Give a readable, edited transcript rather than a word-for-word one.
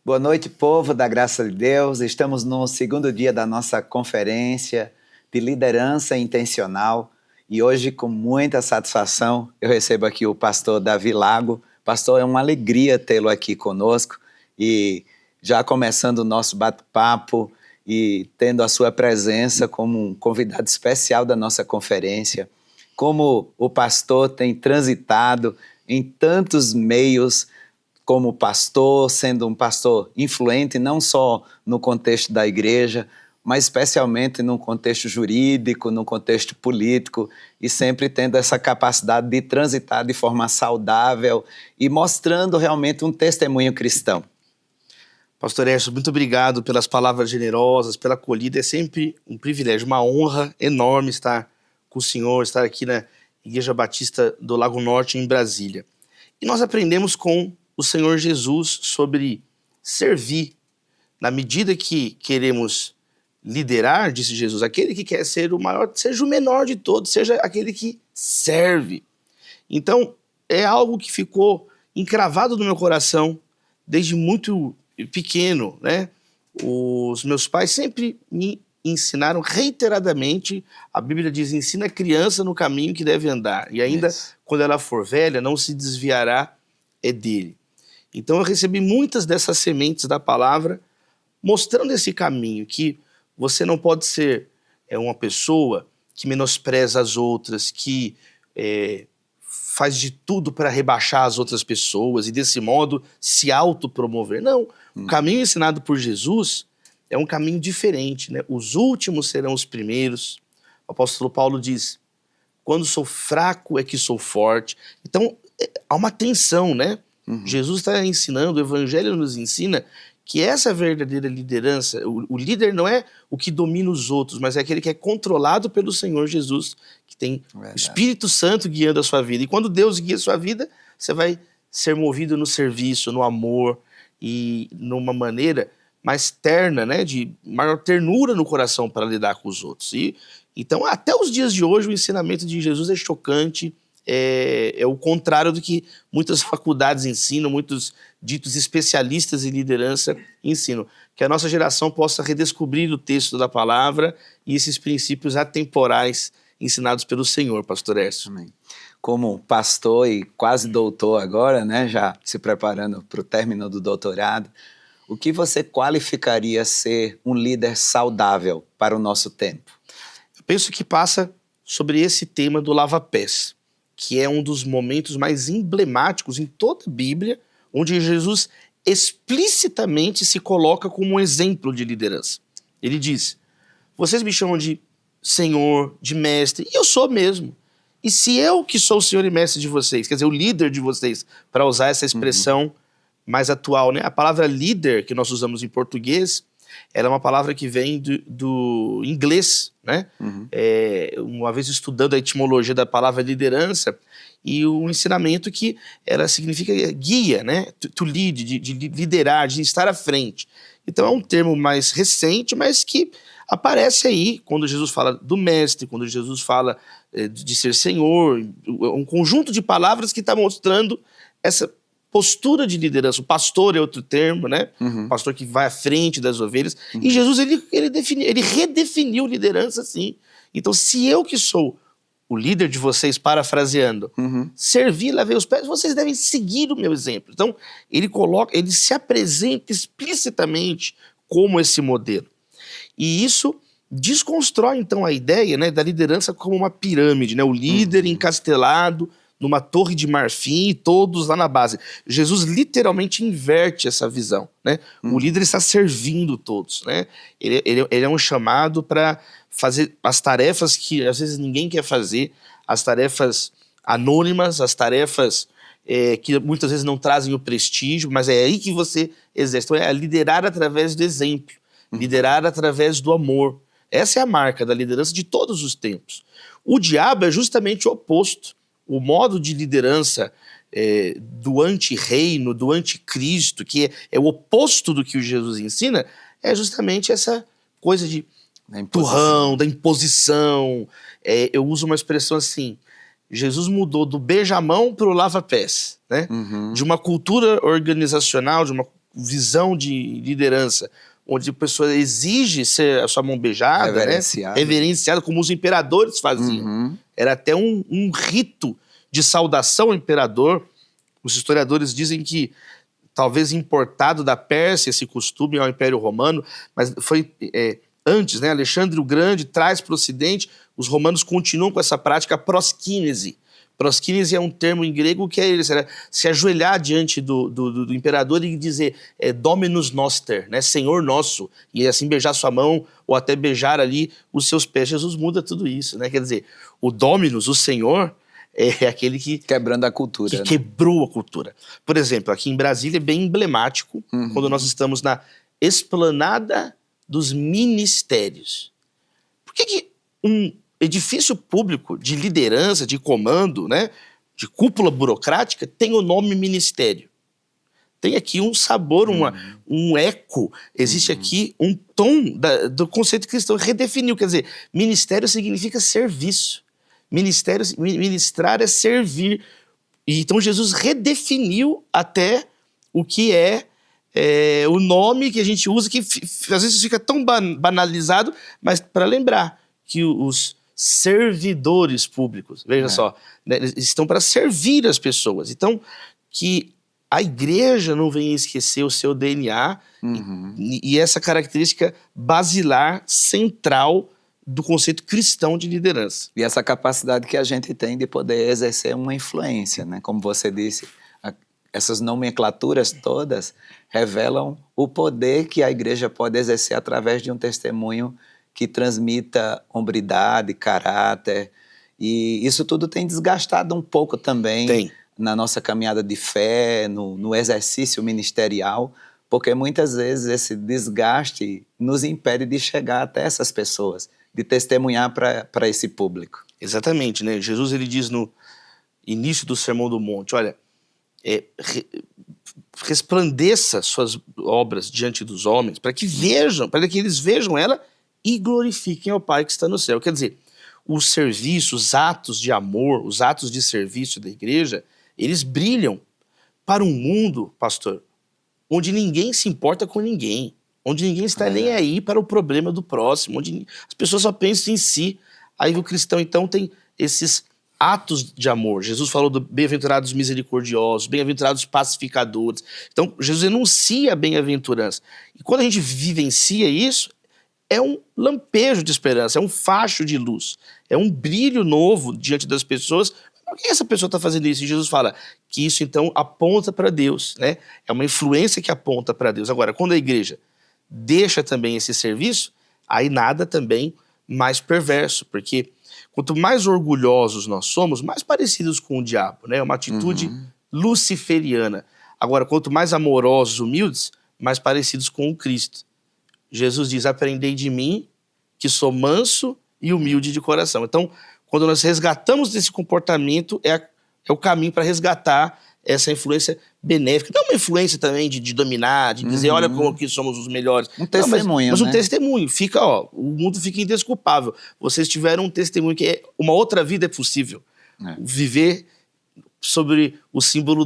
Boa noite, povo da graça de Deus. Estamos no segundo dia da nossa conferência de liderança intencional e hoje, com muita satisfação, eu recebo aqui o pastor Davi Lago. Pastor, é uma alegria tê-lo aqui conosco e já começando o nosso bate-papo e tendo a sua presença como um convidado especial da nossa conferência. Como o pastor tem transitado em tantos meios como pastor, sendo um pastor influente não só no contexto da igreja, mas especialmente no contexto jurídico, no contexto político, e sempre tendo essa capacidade de transitar de forma saudável e mostrando realmente um testemunho cristão. Pastor Erso, muito obrigado pelas palavras generosas, pela acolhida. É sempre um privilégio, uma honra enorme estar com o senhor, estar aqui na Igreja Batista do Lago Norte, em Brasília. E nós aprendemos com o Senhor Jesus sobre servir. Na medida que queremos liderar, disse Jesus, aquele que quer ser o maior, seja o menor de todos, seja aquele que serve. Então, é algo que ficou encravado no meu coração desde muito pequeno, né? Os meus pais sempre me ensinaram reiteradamente, a Bíblia diz, ensina a criança no caminho que deve andar, e ainda quando ela for velha, não se desviará dele. Então eu recebi muitas dessas sementes da palavra, mostrando esse caminho, que você não pode ser uma pessoa que menospreza as outras, que faz de tudo para rebaixar as outras pessoas e desse modo se autopromover. Não, o caminho ensinado por Jesus é um caminho diferente, né? Os últimos serão os primeiros. O apóstolo Paulo diz, quando sou fraco é que sou forte. Então há uma tensão, né? Jesus está ensinando, o Evangelho nos ensina que essa verdadeira liderança, o líder não é o que domina os outros, mas é aquele que é controlado pelo Senhor Jesus, que tem o Espírito Santo guiando a sua vida. E quando Deus guia a sua vida, você vai ser movido no serviço, no amor e numa maneira mais terna, né, de maior ternura no coração para lidar com os outros. E então, até os dias de hoje, o ensinamento de Jesus é chocante, é o contrário do que muitas faculdades ensinam, muitos ditos especialistas em liderança ensinam. Que a nossa geração possa redescobrir o texto da palavra e esses princípios atemporais ensinados pelo Senhor, pastor Erso. Amém. Como pastor e quase doutor agora, né, já se preparando para o término do doutorado, o que você qualificaria ser um líder saudável para o nosso tempo? Eu penso que passa sobre esse tema do lava-pés, que é um dos momentos mais emblemáticos em toda a Bíblia, onde Jesus explicitamente se coloca como um exemplo de liderança. Ele diz, vocês me chamam de Senhor, de Mestre, e eu sou mesmo. E se eu que sou o Senhor e Mestre de vocês, quer dizer, o líder de vocês, para usar essa expressão mais atual, né? A palavra líder, que nós usamos em português, ela é uma palavra que vem do inglês, né? Uma vez estudando a etimologia da palavra liderança e o ensinamento que ela significa guia, né? To lead, de liderar, de estar à frente. Então é um termo mais recente, mas que aparece aí quando Jesus fala do mestre, quando Jesus fala de ser Senhor, um conjunto de palavras que está mostrando essa postura de liderança. O pastor é outro termo, né? O pastor que vai à frente das ovelhas. E Jesus, ele redefiniu liderança assim. Então, se eu que sou o líder de vocês, parafraseando, servir, lavei os pés, vocês devem seguir o meu exemplo. Então, ele se apresenta explicitamente como esse modelo. E isso desconstrói, então, a ideia, né, da liderança como uma pirâmide, né? O líder encastelado numa torre de marfim e todos lá na base. Jesus literalmente inverte essa visão, né? O líder está servindo todos, né? Ele é um chamado para fazer as tarefas que às vezes ninguém quer fazer, as tarefas anônimas, as tarefas que muitas vezes não trazem o prestígio, mas é aí que você exerce. Então é liderar através do exemplo, liderar através do amor. Essa é a marca da liderança de todos os tempos. O diabo é justamente o oposto. O modo de liderança do anti-reino, do anticristo, que é o oposto do que o Jesus ensina, é justamente essa coisa de turrão, da imposição. Eu uso uma expressão assim, Jesus mudou do beijamão para o lava-pés, né? De uma cultura organizacional, de uma visão de liderança, onde a pessoa exige ser a sua mão beijada, Reverenciada. né? Reverenciada, como os imperadores faziam. Uhum. Era até um rito de saudação ao imperador. Os historiadores dizem que talvez importado da Pérsia esse costume ao Império Romano, mas foi antes, né? Alexandre o Grande traz para o Ocidente, os romanos continuam com essa prática proskínese. Proskínese é um termo em grego que era se ajoelhar diante do imperador e dizer Dominus Noster, né? Senhor nosso, e assim beijar sua mão ou até beijar ali os seus pés. Jesus muda tudo isso, né? Quer dizer, o Dominus, o Senhor, é aquele que... Quebrando a cultura. Que né? quebrou a cultura. Por exemplo, aqui em Brasília é bem emblemático, quando nós estamos na esplanada dos ministérios. Por que um edifício público de liderança, de comando, né, de cúpula burocrática, tem o nome ministério? Tem aqui um sabor, um eco, existe aqui um tom do conceito cristão, redefiniu, quer dizer, ministério significa serviço. Ministrar é servir. E então Jesus redefiniu até o que o nome que a gente usa, que às vezes fica tão banalizado, mas para lembrar que os servidores públicos, veja só, né, eles estão para servir as pessoas. Então, que a igreja não venha esquecer o seu DNA e essa característica basilar, central do conceito cristão de liderança. E essa capacidade que a gente tem de poder exercer uma influência, né? Como você disse, essas nomenclaturas todas revelam o poder que a igreja pode exercer através de um testemunho que transmita hombridade, caráter, e isso tudo tem desgastado um pouco também na nossa caminhada de fé, no exercício ministerial, porque muitas vezes esse desgaste nos impede de chegar até essas pessoas, de testemunhar para esse público. Exatamente, né? Jesus ele diz no início do Sermão do Monte, olha, resplandeça suas obras diante dos homens, para que eles vejam ela e glorifiquem ao Pai que está no céu. Quer dizer, os serviços, os atos de amor, os atos de serviço da igreja, eles brilham para um mundo, pastor, onde ninguém se importa com ninguém, onde ninguém está nem aí para o problema do próximo, onde as pessoas só pensam em si. Aí o cristão, então, tem esses atos de amor. Jesus falou do bem-aventurados misericordiosos, bem-aventurados pacificadores. Então, Jesus enuncia a bem-aventurança. E quando a gente vivencia isso, é um lampejo de esperança, é um facho de luz, é um brilho novo diante das pessoas. Por que essa pessoa está fazendo isso? E Jesus fala que isso, então, aponta para Deus, né? É uma influência que aponta para Deus. Agora, quando a igreja deixa também esse serviço, aí nada também mais perverso, porque quanto mais orgulhosos nós somos, mais parecidos com o diabo, né? É uma atitude luciferiana. Agora, quanto mais amorosos, humildes, mais parecidos com o Cristo. Jesus diz, aprendei de mim, que sou manso e humilde de coração. Então, quando nós resgatamos desse comportamento, é o caminho para resgatar essa influência benéfica. Não uma influência também de dominar, de dizer, olha como que somos os melhores. Um testemunho, mas né? um testemunho. Fica, o mundo fica indesculpável. Vocês tiveram um testemunho que uma outra vida é possível. Viver sobre o símbolo